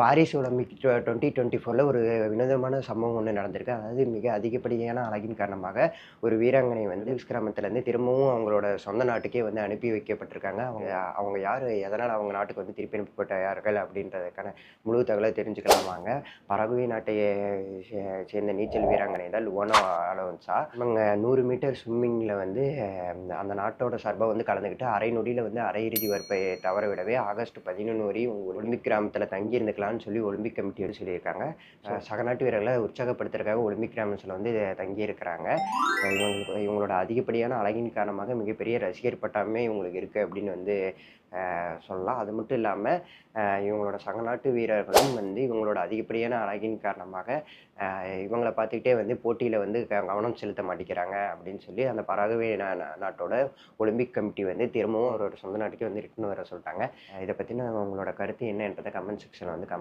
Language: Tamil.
பாரிஸ் ஒலிம்பிக் 2024ல ஒரு வினோதமான சம்பவம் ஒண்ணு நடந்திருக்கு. அதாவது மிக அதிகப்படியான அழகின் காரணமாக ஒரு வீராங்கனை வந்து கிராமத்துலேருந்து திரும்பவும் அவங்களோட சொந்த நாட்டுக்கே வந்து அனுப்பி வைக்கப்பட்டிருக்காங்க. அவங்க அவங்க யாரு? எதனால அவங்க நாட்டுக்கு வந்து திருப்பி அனுப்பப்பட்டார்கள்? அப்படின்றதுக்கான முழு தகவல தெரிஞ்சுக்கலாம் வாங்க. பரகுவே நாட்டை சே சேர்ந்த நீச்சல் வீராங்கனை தான் லுவானா அலோன்சா. இவங்க 100 மீட்டர் ஸ்விம்மிங்கில வந்து அந்த நாட்டோட சார்பா வந்து கலந்துக்கிட்டு அரை நொடியில வந்து அரையிறுதி வாய்ப்பை தவற விடவே ஆகஸ்ட் 11 வரையும் ஒலிம்பிக் கிராமத்துல தங்கி இருந்துக்கலாம்னு சொல்லி ஒலிம்பிக் கமிட்டி வந்து சொல்லியிருக்காங்க. சக நாட்டு வீரர்களை உற்சாகப்படுத்துறதுக்காக ஒலிம்பிக் கிராமத்துல வந்து தங்கி இருக்கிறாங்க. இவங்களோட அதிகப்படியான அழகின் காரணமாக மிகப்பெரிய ரசிகர் பட்டாளமே இவங்களுக்கு இருக்கு அப்படின்னு வந்து சொல்லலாம். அது மட்டும் இல்லாம இவங்களோட சக நாட்டு வீரர்களும் வந்து இவங்களோட அதிகப்படியான அழகின் காரணமாக இவங்கள பார்த்துக்கிட்டே வந்து போட்டியில வந்து கவனம் செலுத்த மாட்டேங்கிறாங்க அப்படின்னு சொல்லி அந்த பராகுவே நாட்டோட ஒலிம்பிக் கமிட்டி வந்து திரும்பவும் அவரோட சொந்த நாட்டுக்கே வந்து ரிட்டர்ன் வர சொல்லிட்டாங்க. இதை பத்தின உங்களோட கருத்து என்னன்றதை கமெண்ட் செக்ஷன்ல வந்து கமெண்ட்